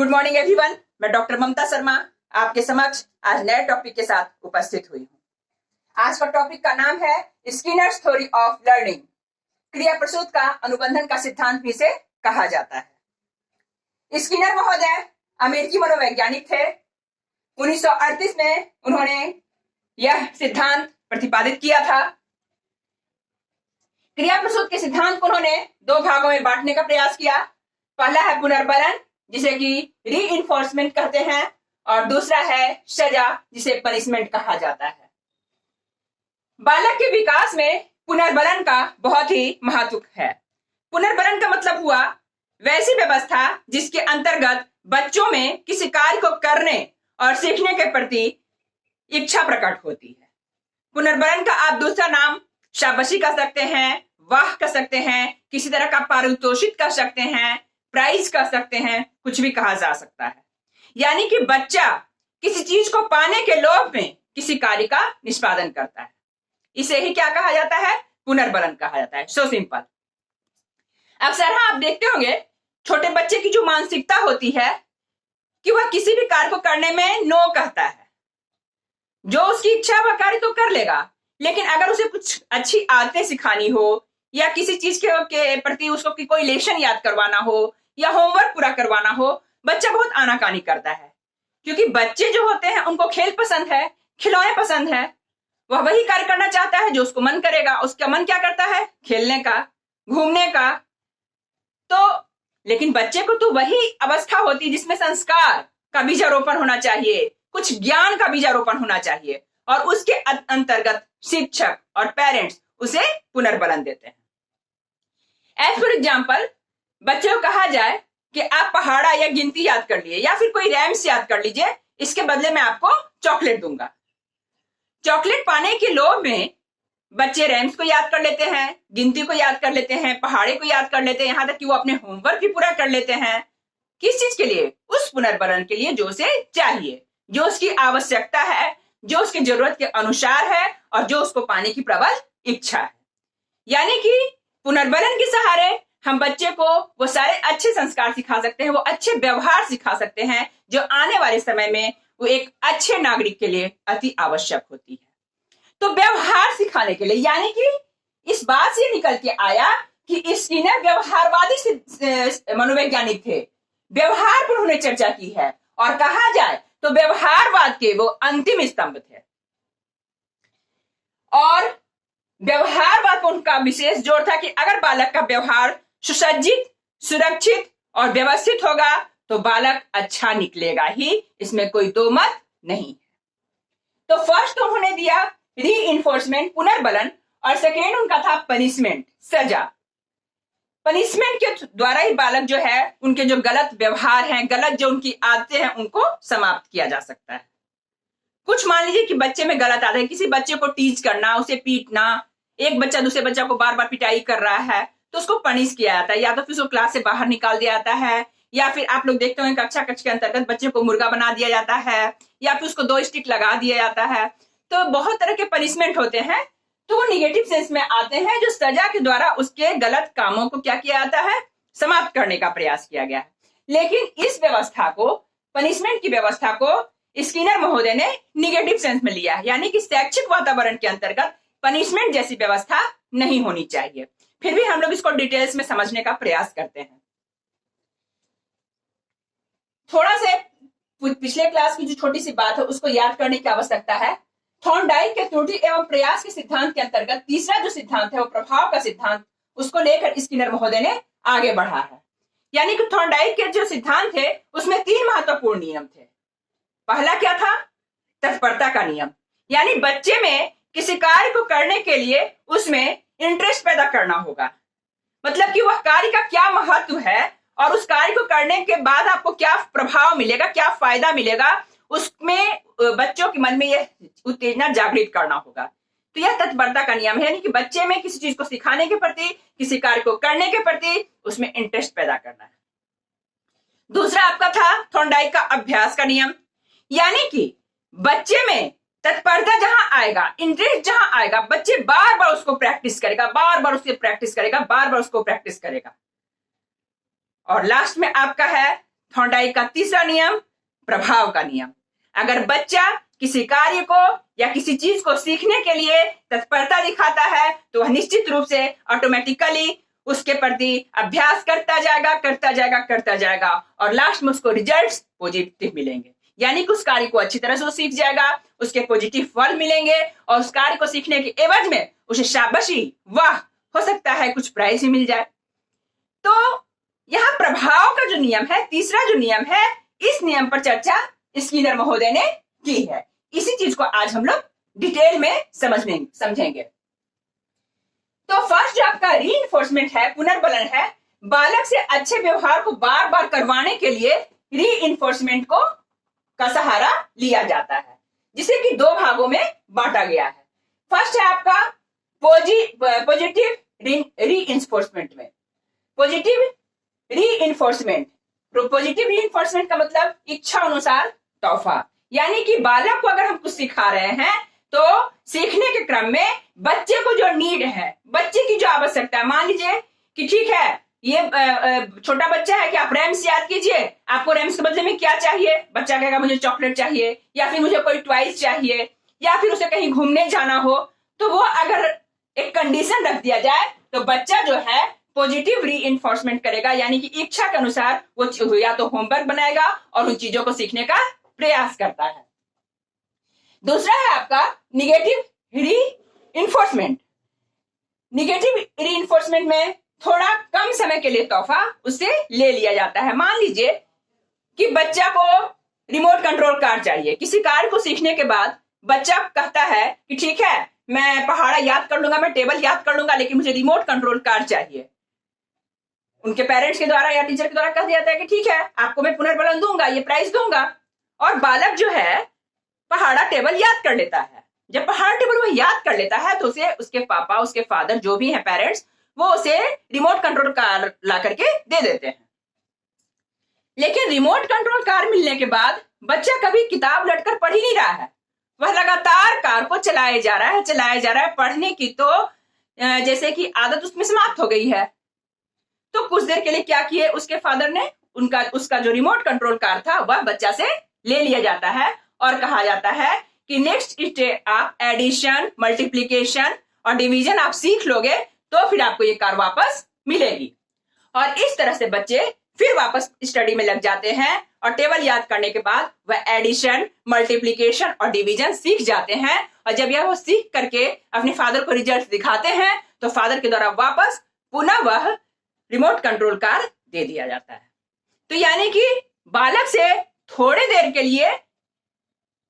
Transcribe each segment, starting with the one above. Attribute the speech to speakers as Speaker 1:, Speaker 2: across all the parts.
Speaker 1: Good morning everyone. मैं doctor Mamta Sharma आपके समक्ष आज नए टॉपिक के साथ उपस्थित हुई हूँ। आज का टॉपिक का नाम है स्किनर्स थ्योरी ऑफ लर्निंग। क्रिया प्रसूत का अनुबंधन का सिद्धांत भी इसे कहा जाता है। स्किनर महोदय अमेरिकी मनोवैज्ञानिक थे। 1938 में उन्होंने यह सिद्धांत प्रतिपादित किया था। क्रिया प्रसूत के सिद्धांत को उन्होंने दो भागों में बांटने का प्रयास किया। पहला है पुनर्बलन, जिसे कि रीइंफोर्समेंट कहते हैं, और दूसरा है सजा, जिसे पनिशमेंट कहा जाता है। बालक के विकास में पुनर्बलन का बहुत ही महत्व है। पुनर्बलन का मतलब हुआ वैसी व्यवस्था जिसके अंतर्गत बच्चों में किसी कार्य को करने और सीखने के प्रति इच्छा प्रकट होती है। पुनर्बलन का आप दूसरा नाम शाबाशी कह सकते हैं, वाह कह सकते हैं, किसी तरह का पारितोषिक कह सकते हैं, प्राइज कह सकते हैं, कुछ भी कहा जा सकता है। यानी कि बच्चा किसी चीज को पाने के लोभ में किसी कार्य का निष्पादन करता है। इसे ही क्या कहा जाता है? पुनर्बलन कहा जाता है। So simple. अक्सर आप देखते होंगे छोटे बच्चे की जो मानसिकता होती है कि वह किसी भी कार्य को करने में नो कहता है। जो उसकी इच्छा वह कार्य तो कर लेगा, लेकिन अगर उसे कुछ अच्छी आदतें सिखानी हो या किसी चीज के प्रति उसको कोई लेसन याद करवाना हो या होमवर्क पूरा करवाना हो, बच्चा बहुत आनाकानी करता है। क्योंकि बच्चे जो होते हैं उनको खेल पसंद है, खिलौने पसंद है। वह वही कार्य करना चाहता है जो उसको मन करेगा। उसका मन क्या करता है? खेलने का, घूमने का। तो लेकिन बच्चे को तो वही अवस्था होती है जिसमें संस्कार का बीजारोपण होना चाहिए, कुछ ज्ञान का बीजारोपण होना चाहिए, और उसके अंतर्गत शिक्षक और पेरेंट्स उसे पुनर्बलन देते हैं। एज फॉर एग्जाम्पल, बच्चे को कहा जाए कि आप पहाड़ा या गिनती याद कर लिए या फिर कोई रैम्स याद कर लीजिए, इसके बदले में आपको चॉकलेट दूंगा। चॉकलेट पाने के लोभ में बच्चे रैम्स को याद कर लेते हैं, गिनती को याद कर लेते हैं, पहाड़े को याद कर लेते हैं, यहां तक कि वो अपने होमवर्क भी पूरा कर लेते हैं। किस चीज के लिए? उस पुनर्बलन के लिए जो उसे चाहिए, जो उसकी आवश्यकता है, जो उसकी जरूरत के अनुसार है और जो उसको पाने की प्रबल इच्छा है। यानी कि पुनर्बलन के सहारे हम बच्चे को वो सारे अच्छे संस्कार सिखा सकते हैं, वो अच्छे व्यवहार सिखा सकते हैं जो आने वाले समय में वो एक अच्छे नागरिक के लिए अति आवश्यक होती है। तो व्यवहार सिखाने के लिए, यानी कि इस बात से निकल के आया कि स्किनर व्यवहारवादी मनोवैज्ञानिक थे। व्यवहार पर उन्होंने चर्चा की है और कहा जाए तो व्यवहारवाद के वो अंतिम स्तंभ थे। और व्यवहारवाद पर उनका विशेष जोर था कि अगर बालक का व्यवहार सुसज्जित, सुरक्षित और व्यवस्थित होगा तो बालक अच्छा निकलेगा ही, इसमें कोई दो मत नहीं। तो फर्स्ट तो उन्होंने दिया रीइंफोर्समेंट, पुनर्बलन, और सेकेंड उनका था पनिशमेंट, सजा। पनिशमेंट के द्वारा ही बालक जो है उनके जो गलत व्यवहार हैं, गलत जो उनकी आदतें हैं, उनको समाप्त किया जा सकता है। कुछ मान लीजिए कि बच्चे में गलत आदत है, किसी बच्चे को टीच करना, उसे पीटना, एक बच्चा दूसरे बच्चा को बार बार पिटाई कर रहा है तो उसको पनिश किया जाता है, या तो फिर उसको क्लास से बाहर निकाल दिया जाता है, या फिर आप लोग देखते होंगे कक्षा कक्ष के अंतर्गत बच्चे को मुर्गा बना दिया जाता है, या फिर उसको 2 स्टिक लगा दिया जाता है। तो बहुत तरह के पनिशमेंट होते हैं, तो वो निगेटिव सेंस में आते हैं, जो सजा के द्वारा उसके गलत कामों को क्या किया जाता है? समाप्त करने का प्रयास किया गया है। लेकिन इस व्यवस्था को, पनिशमेंट की व्यवस्था को स्किनर महोदय ने निगेटिव सेंस में लिया, यानी कि शैक्षिक वातावरण के अंतर्गत पनिशमेंट जैसी व्यवस्था नहीं होनी चाहिए। फिर भी हम लोग इसको डिटेल्स में समझने का प्रयास करते हैं। थोड़ा से पिछले क्लास की जो छोटी सी बात है उसको याद करने की आवश्यकता है। थॉर्नडाइक के त्रुटि एवं प्रयास के सिद्धांत के अंतर्गत तीसरा जो सिद्धांत है वो प्रभाव का सिद्धांत, उसको लेकर स्किनर महोदय ने आगे बढ़ा है। यानी कि थॉर्नडाइक के जो सिद्धांत थे उसमें 3 महत्वपूर्ण नियम थे। पहला क्या था? तत्परता का नियम, यानी बच्चे में किसी कार्य को करने के लिए उसमें इंटरेस्ट पैदा करना होगा। मतलब कि वह कार्य का क्या महत्व है और उस कार्य को करने के बाद आपको क्या प्रभाव मिलेगा, क्या फायदा मिलेगा, उसमें बच्चों के मन में यह उत्तेजना जागृत करना होगा। तो यह तत्परता का नियम है, यानी कि बच्चे में किसी चीज को सिखाने के प्रति, किसी कार्य को करने के प्रति उसमें इंटरेस्ट पैदा करना है। दूसरा आपका था थॉर्नडाइक का अभ्यास का नियम, यानी कि बच्चे में तत्परता जहां आएगा, इंटरेस्ट जहां आएगा, बच्चे बार बार उसको प्रैक्टिस करेगा, बार बार उससे प्रैक्टिस करेगा, बार बार उसको प्रैक्टिस करेगा। और लास्ट में आपका है थॉर्नडाइक का तीसरा नियम, प्रभाव का नियम। अगर बच्चा किसी कार्य को या किसी चीज को सीखने के लिए तत्परता दिखाता है तो वह निश्चित रूप से ऑटोमेटिकली उसके प्रति अभ्यास करता जाएगा और लास्ट में उसको रिजल्ट्स पॉजिटिव मिलेंगे। यानी कि उस कार्य को अच्छी तरह से वो सीख जाएगा, उसके पॉजिटिव फल मिलेंगे और उस कार्य को सीखने के एवज में उसे शाबाशी, वाह, हो सकता है कुछ प्राइज ही मिल जाए। तो यहाँ प्रभाव का जो नियम है, तीसरा जो नियम है, इस नियम पर चर्चा स्किनर महोदय ने की है। इसी चीज को आज हम लोग डिटेल में समझेंगे। तो फर्स्ट जो आपका रीइंफोर्समेंट है, पुनर्बलन है, बालक से अच्छे व्यवहार को बार बार करवाने के लिए रीइंफोर्समेंट का सहारा लिया जाता है, जिसे कि दो भागों में बांटा गया है। फर्स्ट है आपका पॉजिटिव रीइंफोर्समेंट में। पॉजिटिव रीइंफोर्समेंट का मतलब इच्छा अनुसार तोहफा, यानी कि बालक को अगर हम कुछ सिखा रहे हैं तो सीखने के क्रम में बच्चे को जो नीड है, बच्चे की जो आवश्यकता है, मान लीजिए कि ठीक है ये छोटा बच्चा है कि आप रैम्स याद कीजिए, आपको रैम्स के बदले में क्या चाहिए, बच्चा कहेगा मुझे चॉकलेट चाहिए या फिर मुझे कोई टॉयज चाहिए या फिर उसे कहीं घूमने जाना हो, तो वो अगर एक कंडीशन रख दिया जाए तो बच्चा जो है पॉजिटिव रीइंफोर्समेंट करेगा, यानी कि इच्छा के अनुसार वो या तो होमवर्क बनाएगा और उन चीजों को सीखने का प्रयास करता है। दूसरा है आपका निगेटिव रीइंफोर्समेंट। निगेटिव रीइंफोर्समेंट में थोड़ा कम समय के लिए तोहफा उससे ले लिया जाता है। मान लीजिए कि बच्चा को रिमोट कंट्रोल कार चाहिए। किसी कार को सीखने के बाद बच्चा कहता है कि ठीक है मैं पहाड़ा याद कर लूंगा, मैं टेबल याद कर लूंगा, लेकिन मुझे रिमोट कंट्रोल कार चाहिए। उनके पेरेंट्स के द्वारा या टीचर के द्वारा कह दिया जाता है कि ठीक है आपको मैं पुनर्बलन दूंगा, ये प्राइज दूंगा, और बालक जो है पहाड़ा टेबल याद कर लेता है। जब पहाड़ टेबल वो याद कर लेता है तो उसे उसके पापा, उसके फादर, जो भी हैं पेरेंट्स, वो उसे रिमोट कंट्रोल कार ला करके दे देते हैं। लेकिन रिमोट कंट्रोल कार मिलने के बाद बच्चा कभी किताब लटकर पढ़ ही नहीं रहा है, वह लगातार कार को चलाए जा रहा है। पढ़ने की तो जैसे कि आदत उसमें समाप्त हो गई है। तो कुछ देर के लिए क्या किए उसके फादर ने, उसका जो रिमोट कंट्रोल कार था वह बच्चा से ले लिया जाता है और कहा जाता है कि नेक्स्ट स्टेप आप एडिशन, मल्टीप्लिकेशन और डिवीजन आप सीख लोगे तो फिर आपको ये कार वापस मिलेगी। और इस तरह से बच्चे फिर वापस स्टडी में लग जाते हैं और टेबल याद करने के बाद वह एडिशन, मल्टीप्लिकेशन और डिवीजन सीख जाते हैं। और जब यह वो सीख करके अपने फादर को रिजल्ट दिखाते हैं तो फादर के द्वारा वापस पुनः वह रिमोट कंट्रोल कार दे दिया जाता है। तो यानी कि बालक से थोड़ी देर के लिए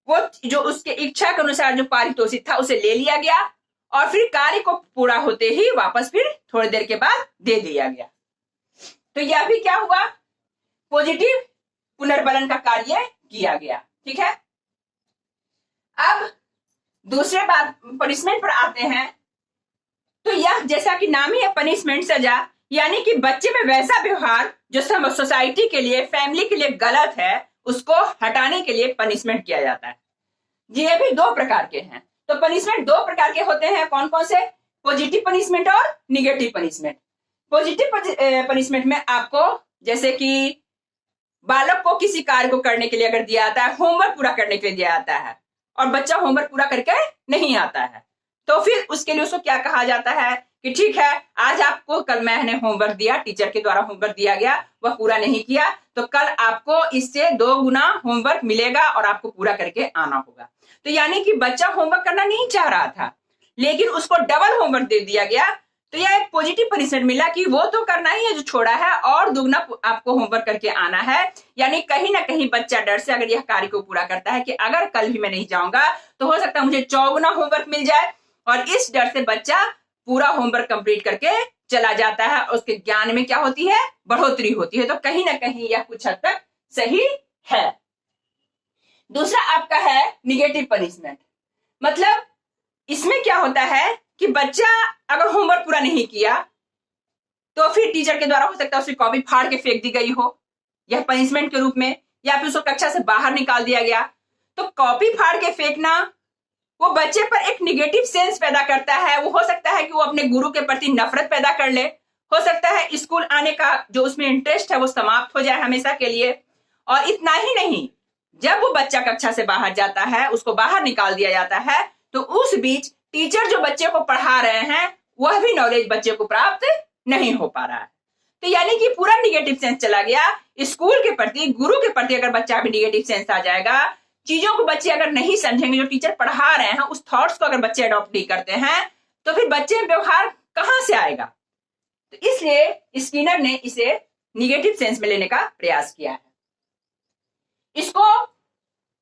Speaker 1: वो जो उसके इच्छा के अनुसार जो पारितोषिक था उसे ले लिया गया और फिर कार्य को पूरा होते ही वापस फिर थोड़ी देर के बाद दे दिया गया। तो यह भी क्या हुआ, पॉजिटिव पुनर्बलन का कार्य किया गया। ठीक है, अब दूसरे बात पनिशमेंट पर आते हैं। तो यह जैसा कि नाम ही है पनिशमेंट, सजा, यानी कि बच्चे में वैसा व्यवहार जो सोसाइटी के लिए, फैमिली के लिए गलत है, उसको हटाने के लिए पनिशमेंट किया जाता है। ये भी दो प्रकार के हैं। तो पनिशमेंट दो प्रकार के होते हैं, कौन कौन से, पॉजिटिव पनिशमेंट और निगेटिव पनिशमेंट। पॉजिटिव पनिशमेंट में आपको जैसे कि बालक को किसी कार्य को करने के लिए अगर दिया जाता है, होमवर्क पूरा करने के लिए दिया जाता है और बच्चा होमवर्क पूरा करके नहीं आता है, तो फिर उसके लिए उसको क्या कहा जाता है कि ठीक है आज आपको, कल मैंने होमवर्क दिया, टीचर के द्वारा होमवर्क दिया गया, वह पूरा नहीं किया, तो कल आपको इससे 2 गुना होमवर्क मिलेगा और आपको पूरा करके आना होगा। तो यानी कि बच्चा होमवर्क करना नहीं चाह रहा था लेकिन उसको डबल होमवर्क दे दिया गया, तो यह एक पॉजिटिव पनिशमेंट मिला कि वो तो करना ही है जो छोड़ा है और दुगना आपको होमवर्क करके आना है। यानी कहीं ना कहीं बच्चा डर से अगर यह कार्य को पूरा करता है कि अगर कल भी मैं नहीं जाऊंगा तो हो सकता है मुझे 4 गुना होमवर्क मिल जाए, और इस डर से बच्चा पूरा होमवर्क कंप्लीट करके चला जाता है और उसके ज्ञान में क्या होती है, बढ़ोतरी होती है। तो कहीं ना कहीं यह कुछ हद तक सही है। दूसरा आपका है निगेटिव पनिशमेंट, मतलब इसमें क्या होता है कि बच्चा अगर होमवर्क पूरा नहीं किया तो फिर टीचर के द्वारा हो सकता है उसकी कॉपी फाड़ के फेंक दी गई हो, यह पनिशमेंट के रूप में, या फिर उसको कक्षा से बाहर निकाल दिया गया। तो कॉपी फाड़ के फेंकना वो बच्चे पर एक निगेटिव सेंस पैदा करता है। वो हो सकता है कि वो अपने गुरु के प्रति नफरत पैदा कर ले, हो सकता है स्कूल आने का जो उसमें इंटरेस्ट है वो समाप्त हो जाए हमेशा के लिए, और इतना ही नहीं, जब वो बच्चा कक्षा से बाहर जाता है, उसको बाहर निकाल दिया जाता है, तो उस बीच टीचर जो बच्चे को पढ़ा रहे हैं वह भी नॉलेज बच्चे को प्राप्त नहीं हो पा रहा है। तो यानी कि पूरा निगेटिव सेंस चला गया। स्कूल के प्रति, गुरु के प्रति अगर बच्चा भी निगेटिव सेंस आ जाएगा, चीजों को बच्चे अगर नहीं समझेंगे, जो टीचर पढ़ा रहे हैं उस थॉट्स को अगर बच्चे अडॉप्ट नहीं करते हैं, तो फिर बच्चे में व्यवहार कहां से आएगा। तो इसलिए स्किनर ने इसे निगेटिव सेंस में लेने का प्रयास किया है। इसको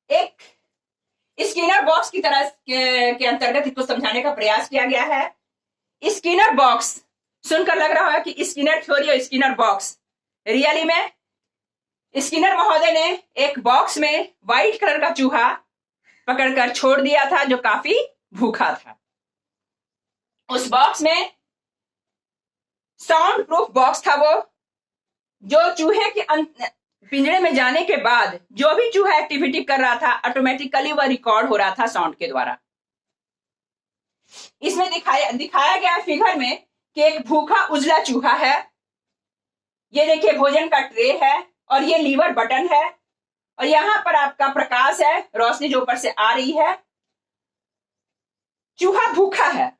Speaker 1: एक स्किनर बॉक्स की तरह के अंतर्गत इसको समझाने का प्रयास किया गया है। स्किनर बॉक्स सुनकर लग रहा है कि स्किनर थ्योरी और स्किनर बॉक्स, रियली में स्किनर महोदय ने एक बॉक्स में व्हाइट कलर का चूहा पकड़कर छोड़ दिया था जो काफी भूखा था। उस बॉक्स में साउंड प्रूफ बॉक्स था वो, जो चूहे के पिंजरे में जाने के बाद जो भी चूहा एक्टिविटी कर रहा था ऑटोमेटिकली वह रिकॉर्ड हो रहा था साउंड के द्वारा। इसमें दिखाया गया फिगर में कि एक भूखा उजला चूहा है, ये देखिए भोजन का ट्रे है और ये लीवर बटन है, और यहां पर आपका प्रकाश है, रोशनी जो ऊपर से आ रही है। चूहा भूखा है,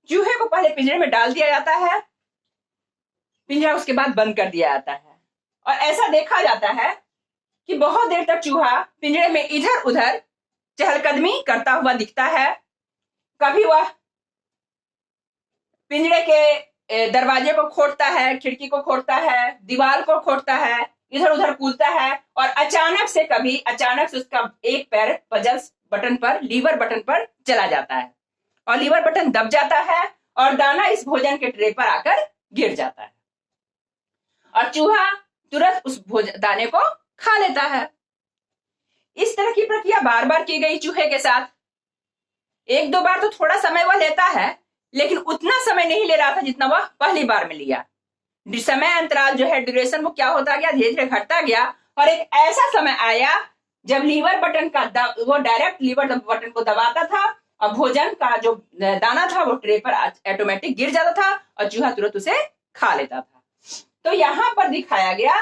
Speaker 1: चूहे को पहले पिंजरे में डाल दिया जाता है, पिंजरा उसके बाद बंद कर दिया जाता है, और ऐसा देखा जाता है कि बहुत देर तक चूहा पिंजरे में इधर उधर चहलकदमी करता हुआ दिखता है। कभी वह पिंजरे के दरवाजे को खोदता है, खिड़की को खोदता है, दीवार को खोदता है, इधर उधर कूदता है, और अचानक से उसका एक पैर पजल्स बटन पर, लीवर बटन पर चला जाता है, और लीवर बटन दब जाता है और दाना इस भोजन के ट्रे पर आकर गिर जाता है, और चूहा तुरंत उस दाने को खा लेता है। इस तरह की प्रक्रिया बार बार की गई चूहे के साथ। एक दो बार तो थोड़ा समय वह लेता है, लेकिन उतना समय नहीं ले रहा था जितना वह पहली बार में लिया। समय अंतराल जो है, ड्यूरेशन, वो क्या होता गया, धीरे धीरे घटता गया, और एक ऐसा समय आया जब लीवर बटन का वो डायरेक्ट लीवर बटन को दबाता था और भोजन का जो दाना था वो ट्रे पर ऑटोमेटिक गिर जाता था और चूहा तुरंत उसे खा लेता था। तो यहां पर दिखाया गया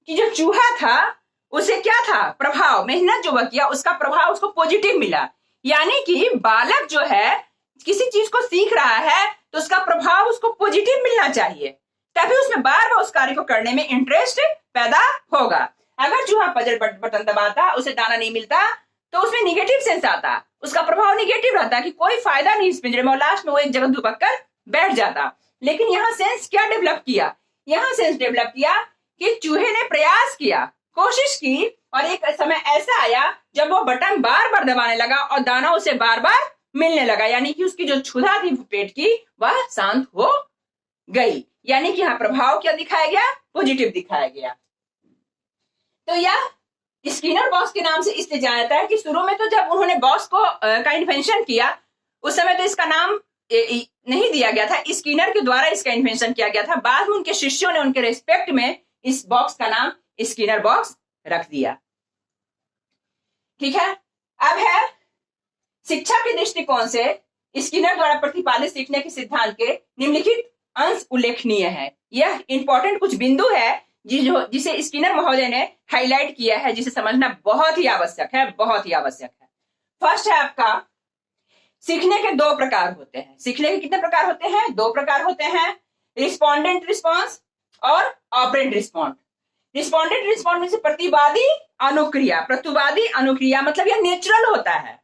Speaker 1: कि जो चूहा था उसे क्या था, प्रभाव, मेहनत जो वह किया उसका प्रभाव उसको पॉजिटिव मिला। यानी कि बालक जो है किसी चीज को सीख रहा है तो उसका प्रभाव उसको पॉजिटिव मिलना चाहिए, तभी उसमें बार बार उस कार्य को करने में इंटरेस्ट पैदा होगा। अगर चूहा पजल बटन दबाता, उसे दाना नहीं मिलता, तो उसमें निगेटिव सेंस आता, उसका प्रभाव निगेटिव रहता कि कोई फायदा नहीं इस पिंजरे में, और लास्ट में वो एक जगह दुबक कर बैठ जाता। लेकिन यहाँ सेंस क्या डेवलप किया, यहाँ सेंस डेवलप किया कि चूहे ने प्रयास किया, कोशिश की, और एक समय ऐसा आया जब वो बटन बार बार दबाने लगा और दाना उसे बार बार मिलने लगा, यानी कि उसकी जो क्षुधा थी पेट की वह शांत हो गई। यानी कि यहाँ प्रभाव क्या दिखाया गया, पॉजिटिव दिखाया गया। तो यह स्किनर बॉक्स के नाम से इसलिए जाना जाता है कि शुरू में तो जब उन्होंने बॉक्स को का इन्वेंशन किया उस समय तो इसका नाम नहीं दिया गया था, स्किनर के द्वारा इसका इन्वेंशन किया गया था। बाद में उनके शिष्यों ने उनके रेस्पेक्ट में इस बॉक्स का नाम स्किनर बॉक्स रख दिया। ठीक है, अब है शिक्षा के दृष्टिकोण से स्किनर द्वारा प्रतिपादित सीखने के सिद्धांत के निम्नलिखित अंश उल्लेखनीय है। यह इंपॉर्टेंट कुछ बिंदु है जिसे स्किनर महोदय ने हाईलाइट किया है, जिसे समझना बहुत ही आवश्यक है, बहुत ही आवश्यक है। फर्स्ट है आपका, सीखने के दो प्रकार होते हैं। सीखने के कितने प्रकार होते हैं, दो प्रकार होते हैं, रिस्पोंडेंट रिस्पॉन्स और ऑपरेंट रिस्पॉन्ड। रिस्पोंडेंट रिस्पॉन्ड में से प्रतिवादी अनुक्रिया, प्रतिवादी अनुक्रिया मतलब यह नेचुरल होता है।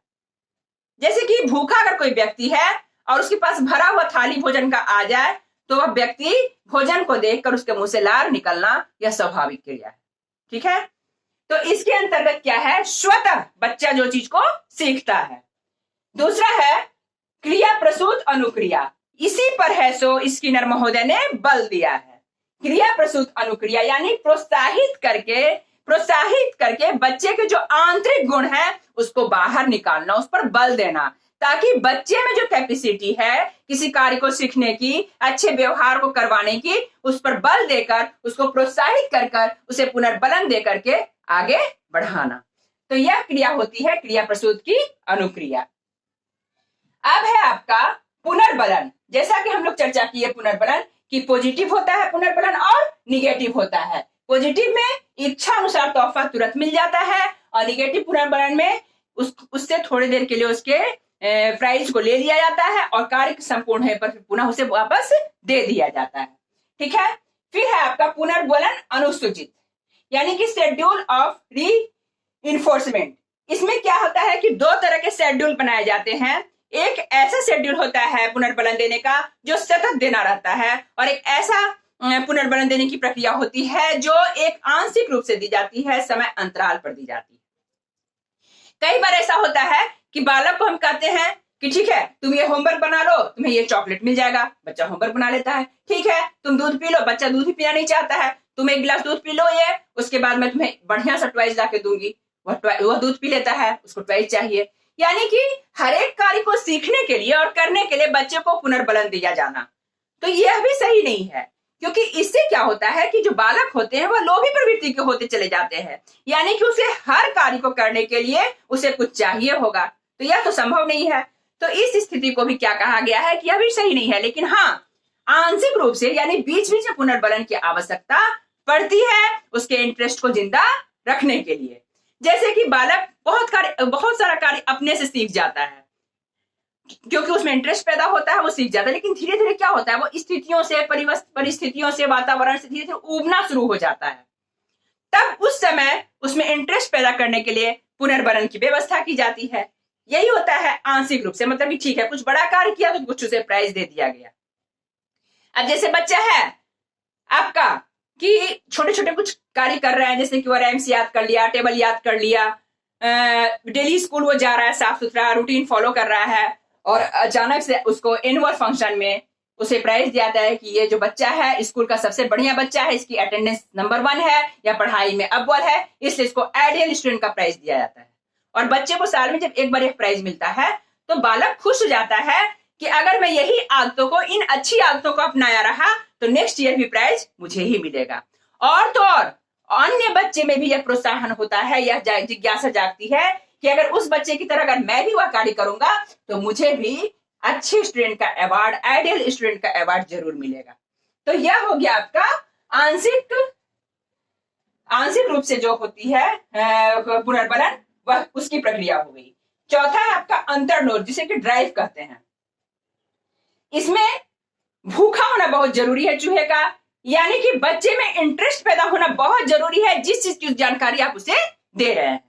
Speaker 1: जैसे कि भूखा अगर कोई व्यक्ति है और उसके पास भरा हुआ थाली भोजन का आ जाए तो वह व्यक्ति भोजन को देखकर उसके मुंह से लार निकलना यह स्वाभाविक क्रिया है। ठीक है, तो इसके अंतर्गत क्या है, स्वतः बच्चा जो चीज को सीखता है। दूसरा है क्रिया प्रसूत अनुक्रिया, इसी पर है सो स्किनर महोदय ने बल दिया है। क्रिया प्रसूत अनुक्रिया यानी प्रोत्साहित करके बच्चे के जो आंतरिक गुण है उसको बाहर निकालना, उस पर बल देना, ताकि बच्चे में जो कैपेसिटी है किसी कार्य को सीखने की, अच्छे व्यवहार को करवाने की, उस पर बल देकर, उसको प्रोत्साहित कर उसे पुनर्बलन दे करके आगे बढ़ाना। तो यह क्रिया होती है क्रिया प्रसूत की अनुक्रिया। अब है आपका पुनर्बलन। जैसा कि हम लोग चर्चा किए पुनर्बलन कि पॉजिटिव होता है पुनर्बलन और निगेटिव होता है। पॉजिटिव में इच्छा अनुसार तोहफा तुरंत मिल जाता है और निगेटिव पुनर्बलन में उससे थोड़ी देर के लिए उसके प्राइस को ले लिया जाता है और कार्य संपूर्ण होने पर पुनः उसे वापस दे दिया जाता है। ठीक है। फिर है आपका पुनर्बलन अनुसूचित, यानी कि शेड्यूल ऑफ री इन्फोर्समेंट। इसमें क्या होता है कि दो तरह के शेड्यूल बनाए जाते हैं। एक ऐसा शेड्यूल होता है पुनर्बलन देने का जो सतत देना रहता है, और एक ऐसा पुनर्बलन देने की प्रक्रिया होती है जो एक आंशिक रूप से दी जाती है, समय अंतराल पर दी जाती है। कई बार ऐसा होता है कि बालक को हम कहते हैं कि ठीक है तुम ये होमवर्क बना लो, तुम्हें ये चॉकलेट मिल जाएगा। बच्चा होमवर्क बना लेता है। ठीक है तुम दूध पी लो, बच्चा दूध ही पीना नहीं चाहता है। तुम एक गिलास दूध पी लो ये, उसके बाद मैं तुम्हें बढ़िया सा टॉयज ला के दूंगी। वह दूध पी लेता है, उसको टॉयज चाहिए। यानी कि हर एक कार्य को सीखने के लिए और करने के लिए बच्चे को पुनर्बलन दिया जाना, तो यह भी सही नहीं है, क्योंकि इससे क्या होता है कि जो बालक होते हैं वह लोभी प्रवृत्ति के होते चले जाते हैं। यानी कि उसे हर कार्य को करने के लिए उसे कुछ चाहिए होगा, तो यह तो संभव नहीं है। तो इस स्थिति को भी क्या कहा गया है कि यह भी सही नहीं है। लेकिन हाँ, आंशिक रूप से यानी बीच बीच में पुनर्बलन की आवश्यकता पड़ती है उसके इंटरेस्ट को जिंदा रखने के लिए। जैसे कि बालक बहुत सारा कार्य अपने से सीख जाता है, क्योंकि उसमें इंटरेस्ट पैदा होता है, वो सीख जाता है। लेकिन धीरे धीरे क्या होता है, वो स्थितियों से, परिस्थितियों से, वातावरण से धीरे धीरे उबना शुरू हो जाता है। तब उस समय उसमें इंटरेस्ट पैदा करने के लिए पुनर्बलन की व्यवस्था की जाती है। यही होता है आंशिक रूप से, मतलब कि ठीक है कुछ बड़ा कार्य किया तो कुछ उसे प्राइज दे दिया गया। अब जैसे बच्चा है आपका कि छोटे छोटे कुछ कार्य कर रहे हैं, जैसे कि वो रैम्स याद कर लिया, टेबल याद कर लिया, डेली स्कूल वो जा रहा है, साफ सुथरा रूटीन फॉलो कर रहा है, और अचानक से उसको एनुअल फंक्शन में उसे प्राइज दिया जाता है कि ये जो बच्चा है स्कूल का सबसे बढ़िया बच्चा है, इसकी अटेंडेंस नंबर 1 है या पढ़ाई में अव्वल है, इसलिए इसको आइडियल स्टूडेंट का प्राइज दिया जाता है। और बच्चे को साल में जब एक बार एक प्राइज मिलता है तो बालक खुश हो जाता है कि अगर मैं यही आदतों को, इन अच्छी आदतों को अपनाया रहा तो नेक्स्ट ईयर भी प्राइज मुझे ही मिलेगा। और तो और अन्य बच्चे में भी यह प्रोत्साहन होता है, यह जिज्ञासा जागती है कि अगर उस बच्चे की तरह अगर मैं भी वह कार्य करूंगा तो मुझे भी अच्छे स्टूडेंट का अवार्ड, आइडियल स्टूडेंट का अवार्ड जरूर मिलेगा। तो यह हो गया आपका आंशिक रूप से जो होती है पुनर्बलन, वह उसकी प्रक्रिया हो गई। चौथा है आपका अंतर्नोद, जिसे कि ड्राइव कहते हैं। इसमें भूखा होना बहुत जरूरी है चूहे का, यानी कि बच्चे में इंटरेस्ट पैदा होना बहुत जरूरी है जिस चीज की जानकारी आप उसे दे रहे हैं।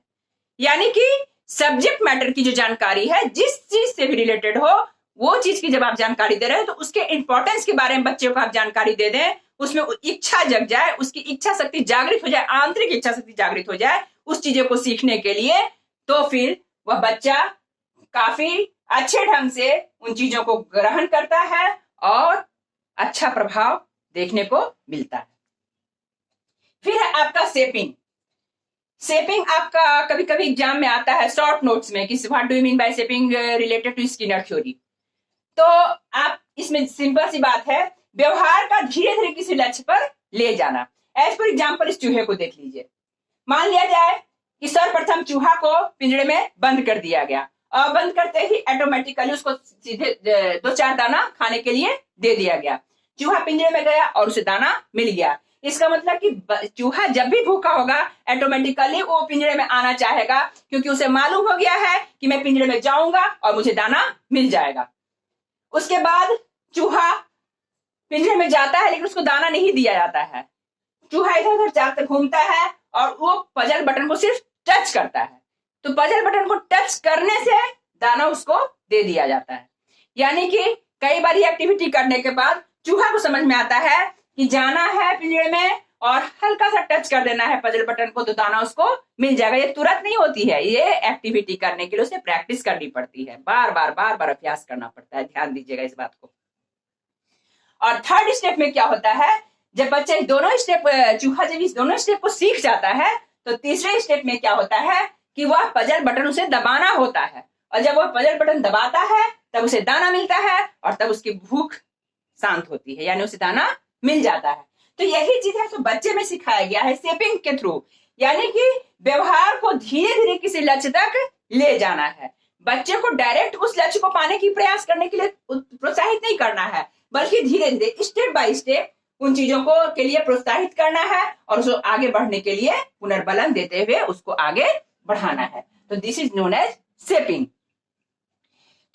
Speaker 1: यानी कि सब्जेक्ट मैटर की जो जानकारी है, जिस चीज से भी रिलेटेड हो, वो चीज की जब आप जानकारी दे रहे हैं तो उसके इंपॉर्टेंस के बारे में बच्चे को आप जानकारी दे दें, उसमें इच्छा जग जाए, उसकी इच्छा शक्ति जागृत हो जाए, आंतरिक इच्छा शक्ति जागृत हो जाए उस चीजों को सीखने के लिए, तो फिर वह बच्चा काफी अच्छे ढंग से उन चीजों को ग्रहण करता है और अच्छा प्रभाव देखने को मिलता है। फिर है आपका शेपिंग। शेपिंग आपका कभी कभी एग्जाम में आता है शॉर्ट नोट्स में कि what do you mean by shaping related to Skinner theory. तो आप इसमें सिंपल सी बात है, व्यवहार का धीरे धीरे किसी लक्ष्य पर ले जाना। एज फॉर एग्जाम्पल इस चूहे को देख लीजिए। मान लिया जाए कि सर्वप्रथम चूहा को पिंजरे में बंद कर दिया गया और बंद करते ही ऑटोमेटिकली उसको सीधे 2-4 दाना खाने के लिए दे दिया गया। चूहा पिंजरे में गया और उसे दाना मिल गया। इसका मतलब कि चूहा जब भी भूखा होगा ऑटोमेटिकली वो पिंजरे में आना चाहेगा, क्योंकि उसे मालूम हो गया है कि मैं पिंजरे में जाऊंगा और मुझे दाना मिल जाएगा। उसके बाद चूहा पिंजरे में जाता है लेकिन उसको दाना नहीं दिया जाता है। चूहा इधर उधर जाकर घूमता है और वो पजल बटन को सिर्फ टच करता है, तो पजल बटन को टच करने से दाना उसको दे दिया जाता है। यानी कि कई बार ये एक्टिविटी करने के बाद चूहा को समझ में आता है कि जाना है पिंजरे में और हल्का सा टच कर देना है पजल बटन को, तो दाना उसको मिल जाएगा। ये तुरंत नहीं होती है, ये एक्टिविटी करने के लिए उसे प्रैक्टिस करनी पड़ती है, बार बार अभ्यास करना पड़ता है। ध्यान दीजिएगा इस बात को। और थर्ड स्टेप में क्या होता है, जब बच्चा दोनों स्टेप, चूहा जब इस दोनों स्टेप को सीख जाता है तो तीसरे स्टेप में क्या होता है कि वह पजल बटन उसे दबाना होता है, और जब वह पजल बटन दबाता है तब उसे दाना मिलता है और तब उसकी भूख शांत होती है, यानी उसे दाना मिल जाता है। तो यही चीज है तो बच्चे में सिखाया गया है शेपिंग के थ्रू, यानी कि व्यवहार को धीरे धीरे किसी लक्ष्य तक ले जाना है। बच्चे को डायरेक्ट उस लक्ष्य को पाने की प्रयास करने के लिए प्रोत्साहित नहीं करना है, बल्कि धीरे धीरे स्टेप बाय स्टेप उन चीजों को के लिए प्रोत्साहित करना है और उसको आगे बढ़ने के लिए पुनर्बलन देते हुए उसको आगे बढ़ाना है। तो this is known as shaping.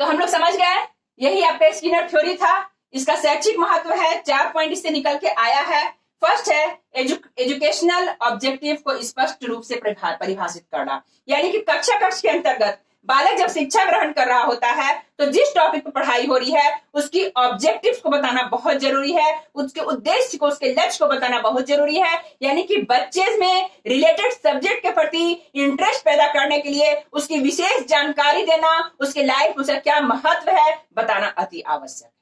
Speaker 1: तो हम लोग समझ गए, यही आपका स्किनर थ्योरी था। इसका शैक्षिक महत्व है, 4 पॉइंट इससे निकल के आया है। फर्स्ट है एजुकेशनल ऑब्जेक्टिव को स्पष्ट रूप से परिभाषित करना, यानी कि कक्षा के अंतर्गत बालक जब शिक्षा ग्रहण कर रहा होता है तो जिस टॉपिक पर पढ़ाई हो रही है उसकी ऑब्जेक्टिव्स को बताना बहुत जरूरी है, उसके उद्देश्य को, उसके लक्ष्य को बताना बहुत जरूरी है। यानी कि बच्चे में रिलेटेड सब्जेक्ट के प्रति इंटरेस्ट पैदा करने के लिए उसकी विशेष जानकारी देना, उसके लाइफ में क्या महत्व है बताना अति आवश्यक है।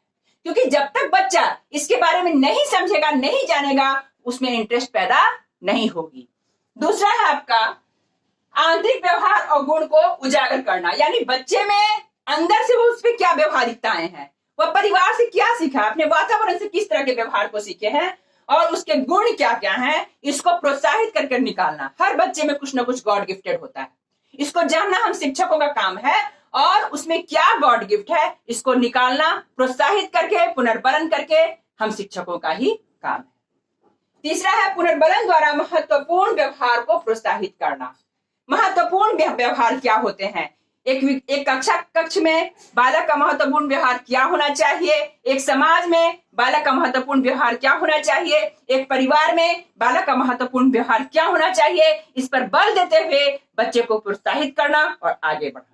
Speaker 1: क्योंकि जब तक बच्चा इसके बारे में नहीं समझेगा, नहीं जानेगा, उसमें इंटरेस्ट पैदा नहीं होगी। दूसरा है आपका आंतरिक व्यवहार और गुण को उजागर करना, यानी बच्चे में अंदर से वो उस पर क्या व्यवहारिकताएं हैं, वह परिवार से क्या सीखा, अपने वातावरण से किस तरह के व्यवहार को सीखे हैं और उसके गुण क्या क्या हैं, इसको प्रोत्साहित करके निकालना। हर बच्चे में कुछ ना कुछ गॉड गिफ्टेड होता है, इसको जानना हम शिक्षकों का काम है और उसमें क्या गॉड गिफ्ट है इसको निकालना, प्रोत्साहित करके, पुनर्बलन करके हम शिक्षकों का ही काम है। तीसरा है पुनर्बलन द्वारा महत्वपूर्ण व्यवहार को प्रोत्साहित करना। महत्वपूर्ण व्यवहार क्या होते हैं? एक कक्ष में बालक का महत्वपूर्ण व्यवहार क्या होना चाहिए, एक समाज में बालक का महत्वपूर्ण व्यवहार क्या होना चाहिए, एक परिवार में बालक का महत्वपूर्ण व्यवहार क्या होना चाहिए, इस पर बल देते हुए बच्चे को प्रोत्साहित करना और आगे बढ़ाना।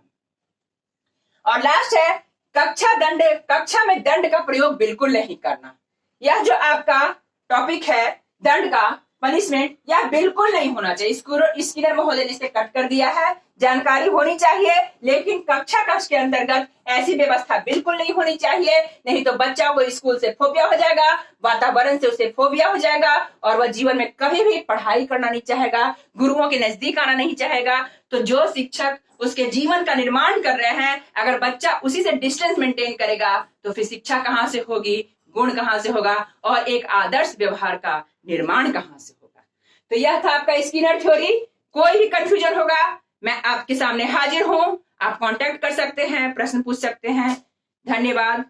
Speaker 1: और लास्ट है कक्षा में दंड का प्रयोग बिल्कुल नहीं करना। यह जो आपका टॉपिक है दंड का, पनिशमेंट, यह बिल्कुल नहीं होना चाहिए। स्किनर महोदय ने इसे कट कर दिया है। जानकारी होनी चाहिए लेकिन कक्ष के अंतर्गत ऐसी व्यवस्था बिल्कुल नहीं होनी चाहिए, नहीं तो बच्चा वो स्कूल से फोबिया हो जाएगा, वातावरण से उसे फोबिया हो जाएगा और वह जीवन में कभी भी पढ़ाई करना नहीं चाहेगा, गुरुओं के नजदीक आना नहीं चाहेगा। तो जो शिक्षक उसके जीवन का निर्माण कर रहे हैं, अगर बच्चा उसी से डिस्टेंस मेंटेन करेगा तो फिर शिक्षा कहाँ से होगी, गुण कहाँ से होगा और एक आदर्श व्यवहार का निर्माण कहाँ से होगा। तो यह था आपका स्किनर थ्योरी। कोई भी कंफ्यूजन होगा मैं आपके सामने हाजिर हूं, आप कांटेक्ट कर सकते हैं, प्रश्न पूछ सकते हैं। धन्यवाद।